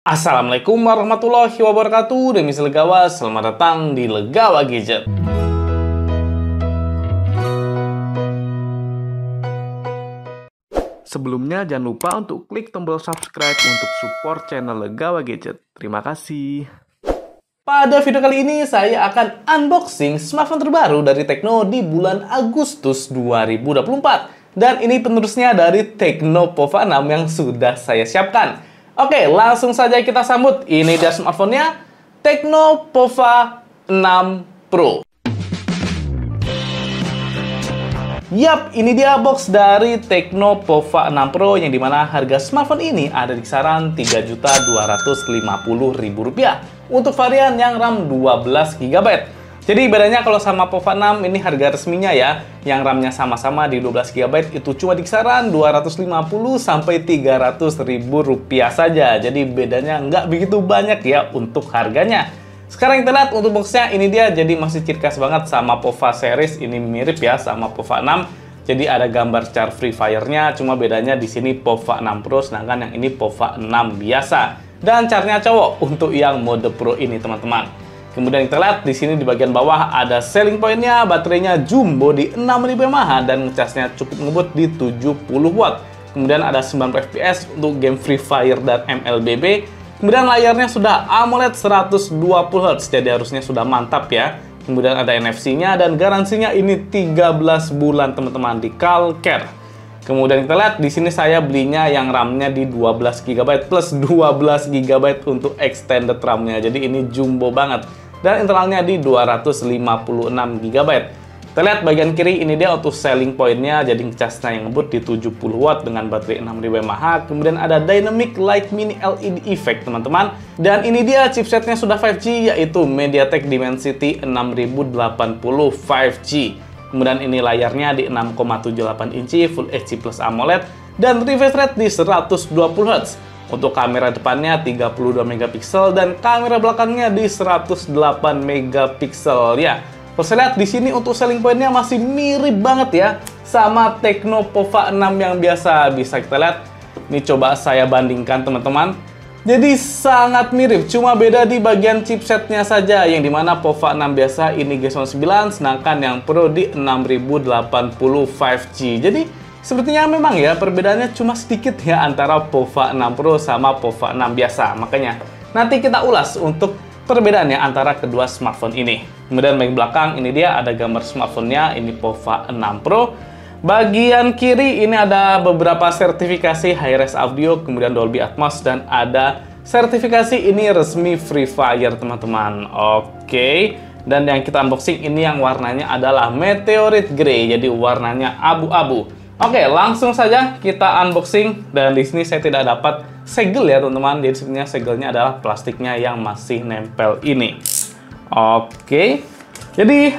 Assalamualaikum warahmatullahi wabarakatuh. Demi Legawa, selamat datang di Legawa Gadget. Sebelumnya jangan lupa untuk klik tombol subscribe untuk support channel Legawa Gadget. Terima kasih. Pada video kali ini saya akan unboxing smartphone terbaru dari Tecno di bulan Agustus 2024. Dan ini penerusnya dari Tecno Pova 6 yang sudah saya siapkan. Oke, langsung saja kita sambut. Ini dia smartphone-nya, Tecno Pova 6 Pro. Yap, ini dia box dari Tecno Pova 6 Pro yang dimana harga smartphone ini ada di kisaran Rp3.250.000 untuk varian yang RAM 12GB. Jadi bedanya kalau sama Pova 6 ini harga resminya ya, yang RAM-nya sama-sama di 12GB itu cuma di kisaran Rp250.000-Rp300.000 saja. Jadi bedanya nggak begitu banyak ya untuk harganya. Sekarang kita lihat untuk boxnya, ini dia jadi masih ciri khas banget sama Pova series, ini mirip ya sama Pova 6. Jadi ada gambar char Free Fire-nya, cuma bedanya di sini Pova 6 Pro sedangkan yang ini Pova 6 biasa. Dan charnya cowok untuk yang mode Pro ini teman-teman. Kemudian kita lihat di sini di bagian bawah ada selling point-nya, baterainya jumbo di 6000 mAh dan ngecasnya cukup ngebut di 70 watt. Kemudian ada 90 fps untuk game Free Fire dan MLBB. Kemudian layarnya sudah AMOLED 120Hz, jadi harusnya sudah mantap ya. Kemudian ada NFC-nya dan garansinya ini 13 bulan teman-teman di CalCare. Kemudian kita lihat di sini saya belinya yang RAM-nya di 12GB plus 12GB untuk extended RAM-nya. Jadi ini jumbo banget. Dan internalnya di 256GB. Kita lihat bagian kiri, ini dia untuk selling point-nya. Jadi ngecasnya yang ngebut di 70 watt dengan baterai 6000 mAh. Kemudian ada Dynamic Light Mini LED Effect teman-teman. Dan ini dia chipsetnya sudah 5G yaitu MediaTek Dimensity 6080 5G. Kemudian ini layarnya di 6,78 inci Full HD Plus AMOLED dan refresh rate di 120Hz. Untuk kamera depannya 32 megapiksel dan kamera belakangnya di 108 megapiksel ya. Kalau saya lihat di sini untuk selling point-nya masih mirip banget ya sama Tecno Pova 6 yang biasa. Bisa kita lihat. Ini coba saya bandingkan teman-teman. Jadi sangat mirip, cuma beda di bagian chipsetnya saja, yang dimana Pova 6 biasa ini G99, sedangkan yang Pro di 6080 5G. Jadi sepertinya memang ya perbedaannya cuma sedikit ya antara Pova 6 Pro sama Pova 6 biasa. Makanya nanti kita ulas untuk perbedaannya antara kedua smartphone ini. Kemudian bagian belakang ini dia ada gambar smartphone-nya, ini Pova 6 Pro. Bagian kiri ini ada beberapa sertifikasi Hi-Res Audio, kemudian Dolby Atmos, dan ada sertifikasi ini resmi Free Fire teman-teman. Oke, dan yang kita unboxing ini yang warnanya adalah Meteorite Grey, jadi warnanya abu-abu. Oke, langsung saja kita unboxing. Dan di sini saya tidak dapat segel ya teman-teman, jadi sebenarnya segelnya adalah plastiknya yang masih nempel ini. Oke. Jadi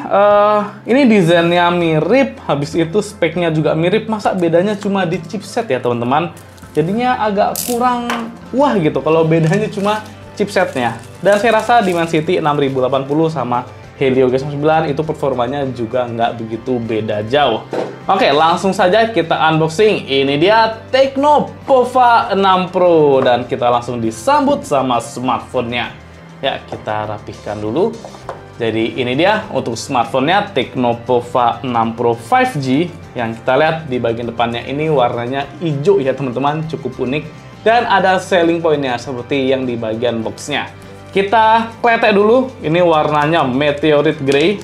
ini desainnya mirip, habis itu speknya juga mirip. Masa bedanya cuma di chipset ya teman-teman? Jadinya agak kurang wah gitu kalau bedanya cuma chipsetnya. Dan saya rasa Dimensity 6080 sama Helio G99 itu performanya juga nggak begitu beda jauh. Oke, langsung saja kita unboxing. Ini dia Tecno Pova 6 Pro dan kita langsung disambut sama smartphone-nya. Ya, kita rapihkan dulu. Jadi ini dia untuk smartphone-nya Tecno Pova 6 Pro 5G. Yang kita lihat di bagian depannya ini warnanya hijau ya teman-teman, cukup unik. Dan ada selling point-nya seperti yang di bagian box-nya. Kita kletek dulu, ini warnanya Meteorite Grey.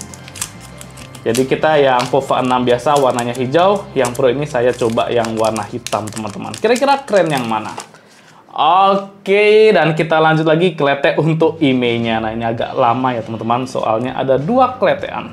Jadi kita yang Pova 6 biasa warnanya hijau, yang Pro ini saya coba yang warna hitam teman-teman. Kira-kira keren yang mana? Oke, dan kita lanjut lagi kletek untuk IMEI-nya. Nah, ini agak lama ya teman-teman, soalnya ada dua kletekan.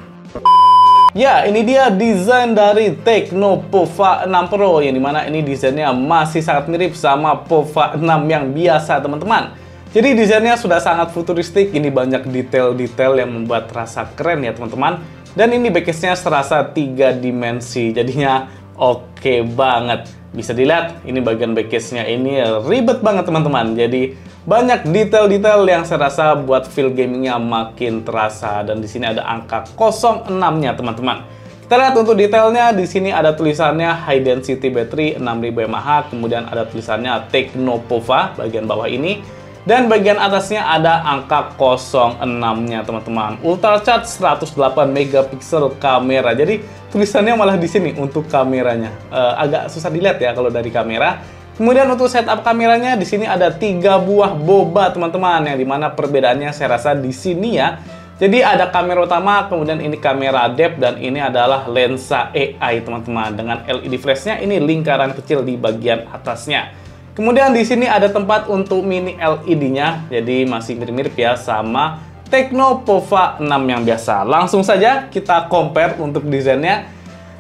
Ya, ini dia desain dari Tecno Pova 6 Pro, yang dimana ini desainnya masih sangat mirip sama Pova 6 yang biasa teman-teman. Jadi desainnya sudah sangat futuristik, ini banyak detail-detail yang membuat rasa keren ya teman-teman. Dan ini backcase-nya serasa 3 dimensi, jadinya oke banget. Bisa dilihat, ini bagian backcase-nya ini ribet banget teman-teman. Jadi banyak detail-detail yang saya rasa buat feel gamingnya makin terasa. Dan di sini ada angka 06-nya teman-teman. Kita lihat untuk detailnya, di sini ada tulisannya High Density Battery 6000 mAh, kemudian ada tulisannya Tecno Pova bagian bawah ini. Dan bagian atasnya ada angka 06-nya teman-teman. Ultra Charge 108 megapiksel kamera. Jadi tulisannya malah di sini untuk kameranya. Agak susah dilihat ya kalau dari kamera. Kemudian untuk setup kameranya di sini ada 3 buah boba teman-teman, yang dimana perbedaannya saya rasa di sini ya. Jadi ada kamera utama, kemudian ini kamera depth, dan ini adalah lensa AI teman-teman. Dengan LED flashnya ini lingkaran kecil di bagian atasnya. Kemudian di sini ada tempat untuk mini LED-nya, jadi masih mirip-mirip ya sama Tecno Pova 6 yang biasa. Langsung saja kita compare untuk desainnya.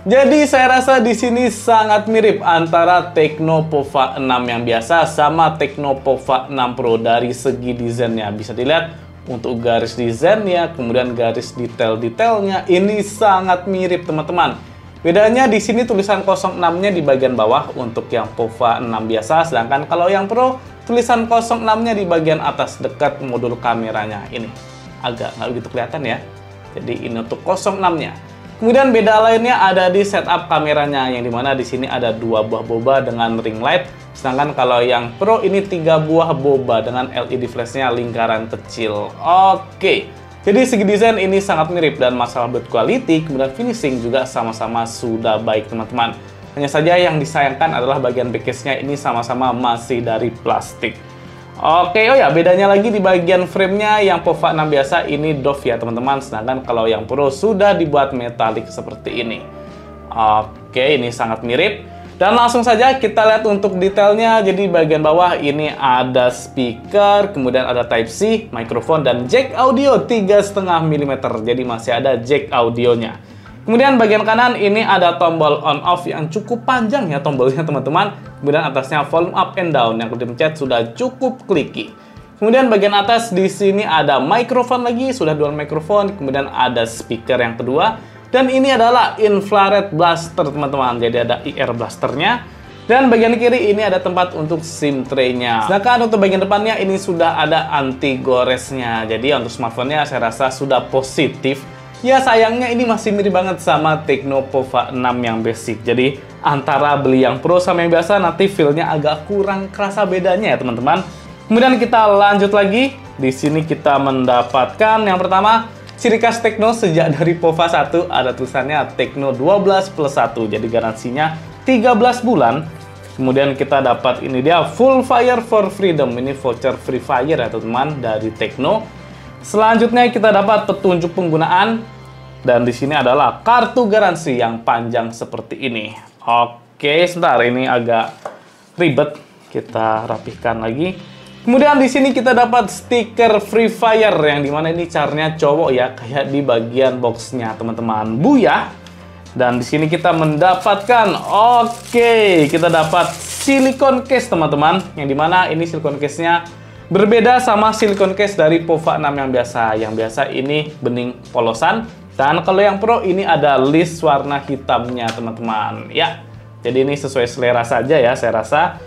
Jadi saya rasa di sini sangat mirip antara Tecno Pova 6 yang biasa sama Tecno Pova 6 Pro dari segi desainnya. Bisa dilihat untuk garis desainnya, kemudian garis detail-detailnya ini sangat mirip teman-teman. Bedanya di sini tulisan 06-nya di bagian bawah untuk yang Pova 6 biasa, sedangkan kalau yang Pro tulisan 06-nya di bagian atas dekat modul kameranya. Ini agak nggak begitu kelihatan ya. Jadi ini untuk 06-nya. Kemudian beda lainnya ada di setup kameranya, yang dimana di sini ada 2 buah boba dengan ring light, sedangkan kalau yang Pro ini 3 buah boba dengan LED flashnya lingkaran kecil. Oke. Jadi segi desain ini sangat mirip, dan masalah build quality, kemudian finishing juga sama-sama sudah baik teman-teman. Hanya saja yang disayangkan adalah bagian backcase-nya ini sama-sama masih dari plastik. Oke, oh ya, bedanya lagi di bagian frame-nya, yang Pova 6 biasa ini doff ya teman-teman, sedangkan kalau yang Pro sudah dibuat metalik seperti ini. Oke, ini sangat mirip. Dan langsung saja kita lihat untuk detailnya. Jadi bagian bawah ini ada speaker, kemudian ada Type-C, mikrofon, dan jack audio 3,5 mm. Jadi masih ada jack audionya. Kemudian bagian kanan ini ada tombol on-off yang cukup panjang ya tombolnya teman-teman. Kemudian atasnya volume up and down yang kalau dipencet sudah cukup clicky. Kemudian bagian atas di sini ada mikrofon lagi, sudah dual mikrofon. Kemudian ada speaker yang kedua. Dan ini adalah infrared blaster teman-teman, jadi ada IR blasternya. Dan bagian kiri ini ada tempat untuk SIM tray-nya. Sedangkan untuk bagian depannya ini sudah ada anti goresnya. Jadi untuk smartphone-nya saya rasa sudah positif. Ya sayangnya ini masih mirip banget sama Tecno Pova 6 yang basic. Jadi antara beli yang Pro sama yang biasa nanti feel-nya agak kurang kerasa bedanya ya teman-teman. Kemudian kita lanjut lagi. Di sini kita mendapatkan yang pertama, ciri khas Tecno sejak dari Pova 1 ada tulisannya Tecno 12+1, jadi garansinya 13 bulan. Kemudian kita dapat ini dia Full Fire for Freedom, ini voucher Free Fire ya teman-teman dari Tecno. Selanjutnya kita dapat petunjuk penggunaan, dan di sini adalah kartu garansi yang panjang seperti ini. Oke, sebentar ini agak ribet, kita rapihkan lagi. Kemudian di sini kita dapat stiker Free Fire, yang dimana ini caranya cowok ya, kayak di bagian boxnya teman-teman. Buyah. Dan di sini kita mendapatkan, kita dapat silicone case teman-teman, yang dimana ini silicone case-nya berbeda sama silicone case dari Pova 6 yang biasa. Yang biasa ini bening polosan, dan kalau yang Pro ini ada list warna hitamnya teman-teman. Ya, jadi ini sesuai selera saja ya saya rasa.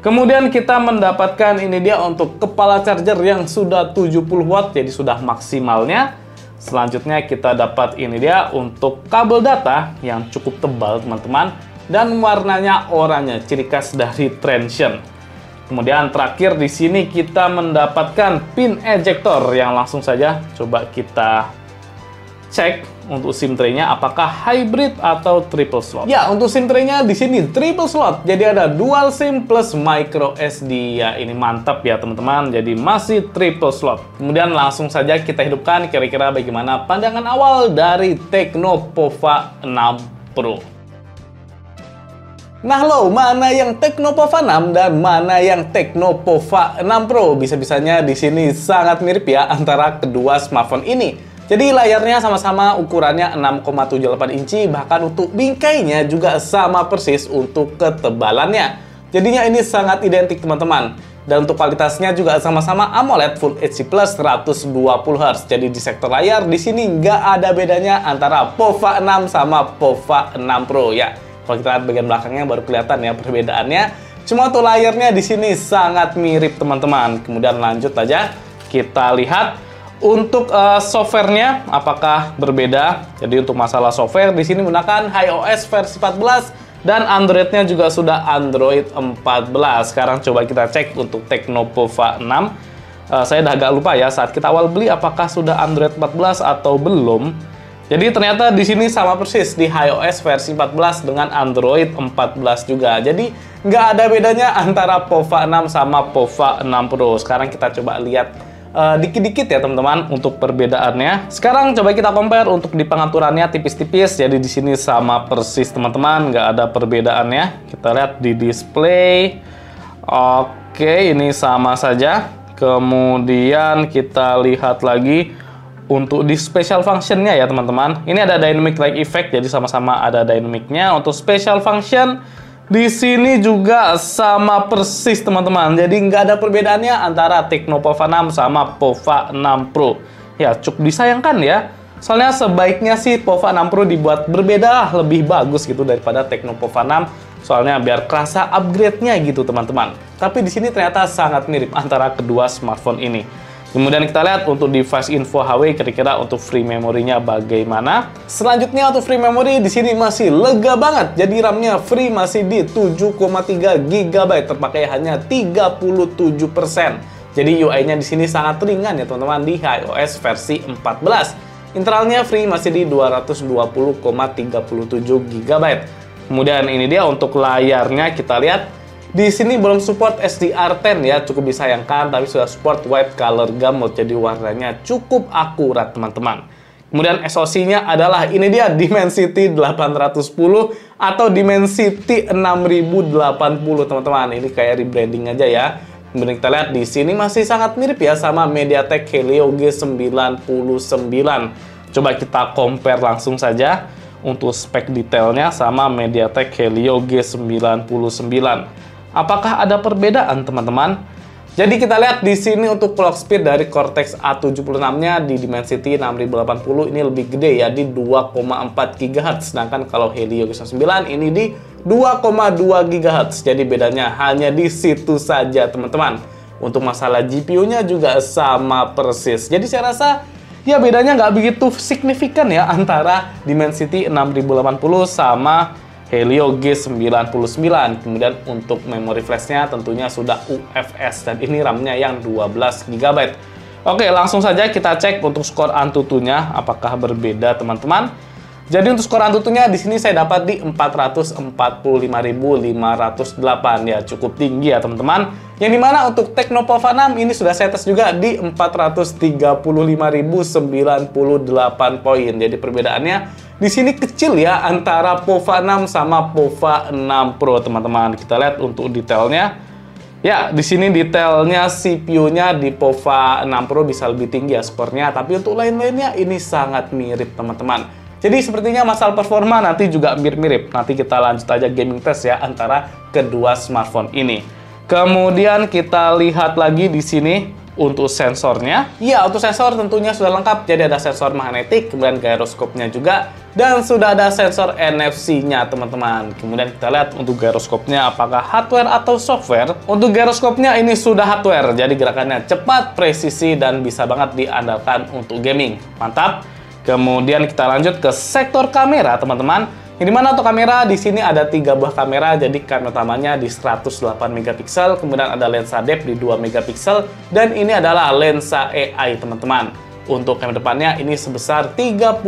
Kemudian kita mendapatkan ini dia untuk kepala charger yang sudah 70 watt, jadi sudah maksimalnya. Selanjutnya kita dapat ini dia untuk kabel data yang cukup tebal teman-teman, dan warnanya oranye, ciri khas dari Transsion. Kemudian terakhir di sini kita mendapatkan pin ejector yang langsung saja coba kita cek untuk SIM tray-nya apakah hybrid atau triple slot. Ya, untuk SIM tray-nya di sini triple slot. Jadi ada dual SIM plus micro SD. Ya, ini mantap ya teman-teman. Jadi masih triple slot. Kemudian langsung saja kita hidupkan kira-kira bagaimana pandangan awal dari Tecno Pova 6 Pro. Nah lo, mana yang Tecno Pova 6 dan mana yang Tecno Pova 6 Pro? Bisa-bisanya di sini sangat mirip ya antara kedua smartphone ini. Jadi layarnya sama-sama ukurannya 6,78 inci, bahkan untuk bingkainya juga sama persis untuk ketebalannya. Jadinya ini sangat identik teman-teman. Dan untuk kualitasnya juga sama-sama AMOLED Full HD Plus 120Hz. Jadi di sektor layar di sini nggak ada bedanya antara Pova 6 sama Pova 6 Pro ya. Kalau kita lihat bagian belakangnya baru kelihatan ya perbedaannya. Cuma untuk layarnya di sini sangat mirip teman-teman. Kemudian lanjut aja kita lihat. Untuk softwarenya apakah berbeda? Jadi untuk masalah software di sini menggunakan iOS versi 14 dan Android-nya juga sudah Android 14. Sekarang coba kita cek untuk Tecno Pova 6. Saya udah agak lupa ya saat kita awal beli apakah sudah Android 14 atau belum. Jadi ternyata di sini sama persis di iOS versi 14 dengan Android 14 juga. Jadi nggak ada bedanya antara POVA 6 sama POVA 6 Pro. Sekarang kita coba lihat dikit-dikit ya teman-teman untuk perbedaannya. Sekarang coba kita compare untuk di pengaturannya tipis-tipis. Jadi di sini sama persis teman-teman, nggak ada perbedaannya. Kita lihat di display. Oke, ini sama saja. Kemudian kita lihat lagi untuk di special function-nya ya teman-teman. Ini ada dynamic light effect, jadi sama-sama ada dynamic-nya. Untuk special function di sini juga sama persis teman-teman. Jadi nggak ada perbedaannya antara Tecno POVA 6 sama POVA 6 Pro. Ya cukup disayangkan ya. Soalnya sebaiknya sih POVA 6 Pro dibuat berbeda, lebih bagus gitu daripada Tecno POVA 6. Soalnya biar kerasa upgrade-nya gitu teman-teman. Tapi di sini ternyata sangat mirip antara kedua smartphone ini. Kemudian kita lihat untuk device info HW kira-kira untuk free memorinya bagaimana. Selanjutnya untuk free memory di sini masih lega banget. Jadi RAM-nya free masih di 7,3 GB, terpakai hanya 37%. Jadi UI-nya di sini sangat ringan ya teman-teman di iOS versi 14. Internalnya free masih di 220,37 GB. Kemudian ini dia untuk layarnya kita lihat. Di sini belum support SDR10 ya, cukup disayangkan, tapi sudah support white color gamut, jadi warnanya cukup akurat teman-teman. Kemudian SoC-nya adalah ini dia Dimensity 810 atau Dimensity 6080 teman-teman. Ini kayak rebranding aja ya. Kemudian kita lihat di sini masih sangat mirip ya sama MediaTek Helio G99. Coba kita compare langsung saja untuk spek detailnya sama MediaTek Helio G99. Apakah ada perbedaan teman-teman? Jadi kita lihat di sini untuk clock speed dari Cortex A76-nya di Dimensity 6080 ini lebih gede ya di 2,4 GHz, sedangkan kalau Helio G99 ini di 2,2 GHz. Jadi bedanya hanya di situ saja teman-teman. Untuk masalah GPU-nya juga sama persis. Jadi saya rasa ya bedanya nggak begitu signifikan ya antara Dimensity 6080 sama Helio G99. Kemudian untuk memori flash-nya tentunya sudah UFS dan ini RAM-nya yang 12 GB. Oke, langsung saja kita cek untuk skor Antutu-nya apakah berbeda teman-teman. Jadi untuk skor Antutu-nya di sini saya dapat di 445.508 ya, cukup tinggi ya teman-teman. Yang dimana untuk Tecno POVA 6 ini sudah saya tes juga di 435.098 poin. Jadi perbedaannya di sini kecil ya antara POVA 6 sama POVA 6 Pro teman-teman. Kita lihat untuk detailnya. Ya, di sini detailnya CPU-nya di POVA 6 Pro bisa lebih tinggi ya skornya, tapi untuk lain-lainnya ini sangat mirip teman-teman. Jadi sepertinya masalah performa nanti juga mirip-mirip. Nanti kita lanjut aja gaming test ya antara kedua smartphone ini. Kemudian kita lihat lagi di sini untuk sensornya. Ya, untuk sensor tentunya sudah lengkap. Jadi ada sensor magnetik, kemudian gyroskopnya juga, dan sudah ada sensor NFC-nya teman-teman. Kemudian kita lihat untuk gyroskopnya apakah hardware atau software. Untuk gyroskopnya ini sudah hardware, jadi gerakannya cepat, presisi, dan bisa banget diandalkan untuk gaming. Mantap. Kemudian kita lanjut ke sektor kamera teman-teman. Yang dimana untuk kamera di sini ada 3 buah kamera, jadi kamera utamanya di 108 megapiksel, kemudian ada lensa depth di 2 megapiksel, dan ini adalah lensa AI teman-teman. Untuk kamera depannya ini sebesar 32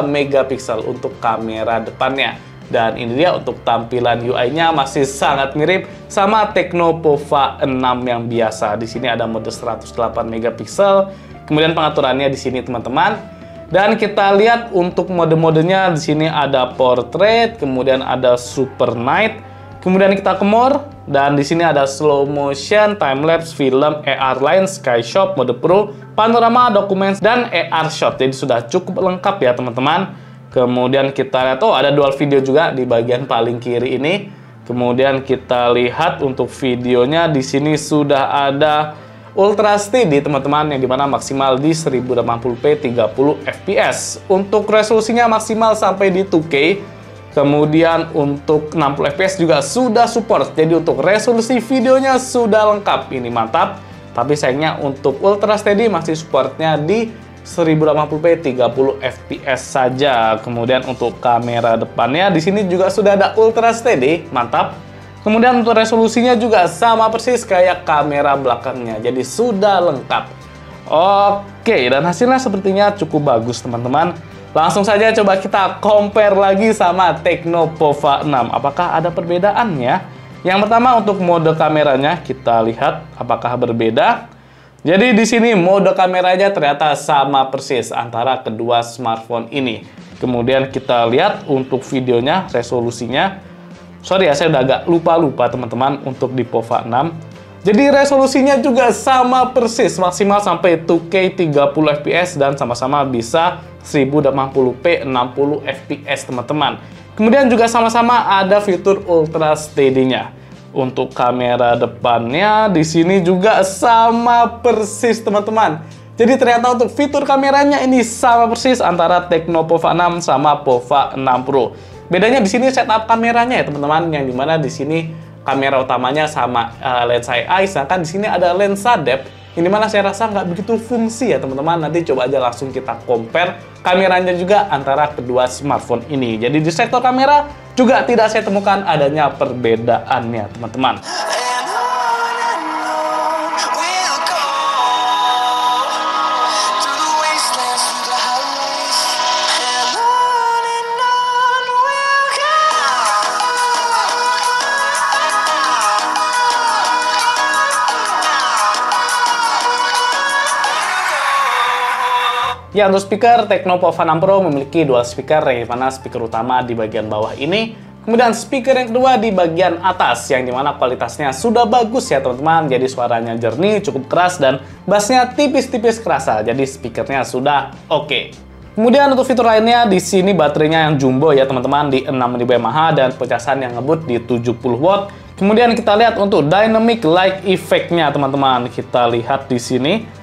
megapiksel untuk kamera depannya. Dan ini dia untuk tampilan UI-nya masih sangat mirip sama Tecno POVA 6 yang biasa. Di sini ada mode 108 megapiksel, kemudian pengaturannya di sini teman-teman. Dan kita lihat untuk mode-modenya di sini ada portrait, kemudian ada super night, kemudian kita ke more, dan di sini ada slow motion, time lapse, film, AR line, sky shot, mode pro, panorama, documents, dan AR shot. Jadi sudah cukup lengkap ya teman-teman. Kemudian kita lihat, oh ada dual video juga di bagian paling kiri ini. Kemudian kita lihat untuk videonya di sini sudah ada Ultra Steady teman-teman, yang dimana maksimal di 1080p 30 fps. Untuk resolusinya maksimal sampai di 2K. Kemudian untuk 60 fps juga sudah support. Jadi untuk resolusi videonya sudah lengkap. Ini mantap. Tapi sayangnya untuk Ultra Steady masih supportnya di 1080p 30 fps saja. Kemudian untuk kamera depannya di sini juga sudah ada Ultra Steady, mantap. Kemudian untuk resolusinya juga sama persis kayak kamera belakangnya, jadi sudah lengkap. Oke, dan hasilnya sepertinya cukup bagus teman-teman. Langsung saja coba kita compare lagi sama Tecno Pova 6. Apakah ada perbedaannya? Yang pertama untuk mode kameranya, kita lihat apakah berbeda. Jadi di sini mode kameranya ternyata sama persis antara kedua smartphone ini. Kemudian kita lihat untuk videonya, resolusinya. Sorry ya, saya udah agak lupa teman-teman untuk di Pova 6. Jadi resolusinya juga sama persis, maksimal sampai 2K 30 fps dan sama-sama bisa 1080p 60 fps teman-teman. Kemudian juga sama-sama ada fitur Ultra Steady-nya. Untuk kamera depannya di sini juga sama persis teman-teman. Jadi ternyata untuk fitur kameranya ini sama persis antara Tecno Pova 6 sama Pova 6 Pro. Bedanya di sini setup kameranya ya teman-teman, yang dimana di sini kamera utamanya sama lensa AI, sedangkan di sini ada lensa depth, yang dimana saya rasa nggak begitu fungsi ya teman-teman. Nanti coba aja langsung kita compare kameranya juga antara kedua smartphone ini. Jadi di sektor kamera juga tidak saya temukan adanya perbedaannya teman-teman. Ya, untuk speaker, Tecno Pova 6 Pro memiliki dual speaker, yang dimana speaker utama di bagian bawah ini, kemudian speaker yang kedua di bagian atas, yang dimana kualitasnya sudah bagus ya teman-teman. Jadi suaranya jernih, cukup keras, dan bassnya tipis-tipis kerasa. Jadi speakernya sudah oke. Kemudian untuk fitur lainnya, di sini baterainya yang jumbo ya teman-teman, di 6000 mAh dan pecahan yang ngebut di 70 watt. Kemudian kita lihat untuk dynamic light effect-nya teman-teman. Kita lihat di sini.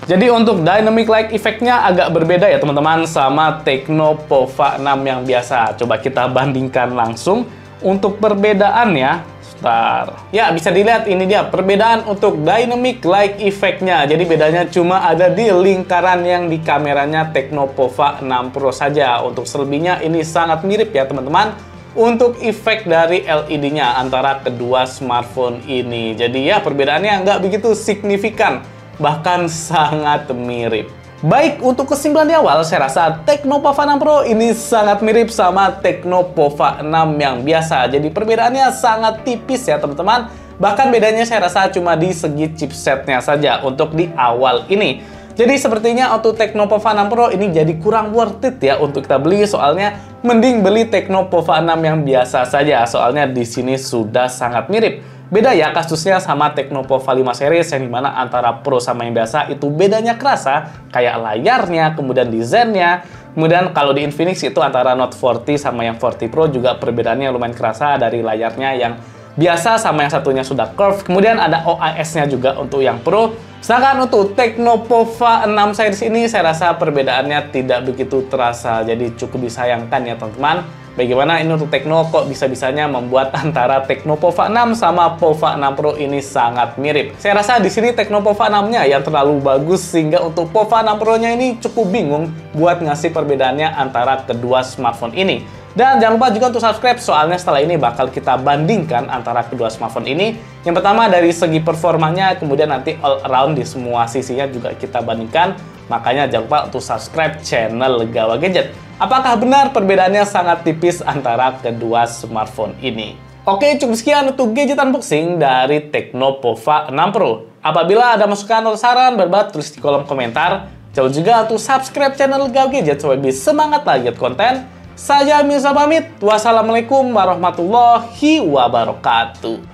Jadi untuk dynamic light effect-nya agak berbeda ya teman-teman sama Tecno Pova 6 yang biasa. Coba kita bandingkan langsung untuk perbedaannya. Sebentar. Ya, bisa dilihat ini dia perbedaan untuk dynamic light effect-nya. Jadi bedanya cuma ada di lingkaran yang di kameranya Tecno Pova 6 Pro saja. Untuk selebihnya ini sangat mirip ya teman-teman. Untuk efek dari LED-nya antara kedua smartphone ini. Jadi ya perbedaannya nggak begitu signifikan. Bahkan sangat mirip. Baik, untuk kesimpulan di awal, saya rasa Tecno Pova 6 Pro ini sangat mirip sama Tecno Pova 6 yang biasa. Jadi perbedaannya sangat tipis ya teman-teman. Bahkan bedanya saya rasa cuma di segi chipsetnya saja untuk di awal ini. Jadi sepertinya untuk Tecno Pova 6 Pro ini jadi kurang worth it ya untuk kita beli. Soalnya mending beli Tecno Pova 6 yang biasa saja. Soalnya di sini sudah sangat mirip. Beda ya kasusnya sama Tecno Pova 5 series, yang dimana antara Pro sama yang biasa itu bedanya kerasa. Kayak layarnya, kemudian desainnya. Kemudian kalau di Infinix itu antara Note 40 sama yang 40 Pro juga perbedaannya lumayan kerasa dari layarnya yang biasa sama yang satunya sudah curve. Kemudian ada OIS-nya juga untuk yang Pro. Sedangkan untuk Tecno Pova 6 series ini saya rasa perbedaannya tidak begitu terasa. Jadi cukup disayangkan ya teman-teman. Bagaimana ini untuk Tecno kok bisa-bisanya membuat antara Tecno Pova 6 sama Pova 6 Pro ini sangat mirip. Saya rasa di sini Tecno Pova 6-nya yang terlalu bagus sehingga untuk Pova 6 Pro-nya ini cukup bingung buat ngasih perbedaannya antara kedua smartphone ini. Dan jangan lupa juga untuk subscribe, soalnya setelah ini bakal kita bandingkan antara kedua smartphone ini. Yang pertama dari segi performanya, kemudian nanti all around di semua sisinya juga kita bandingkan. Makanya jangan lupa untuk subscribe channel Legawa Gadget. Apakah benar perbedaannya sangat tipis antara kedua smartphone ini? Oke, cukup sekian untuk gadget unboxing dari Tecno Pova 6 Pro. Apabila ada masukan atau saran, berbat tulis di kolom komentar. Jangan juga untuk subscribe channel Legawa Gadget supaya lebih semangat lagi konten. Saya Mirza pamit. Wassalamualaikum warahmatullahi wabarakatuh.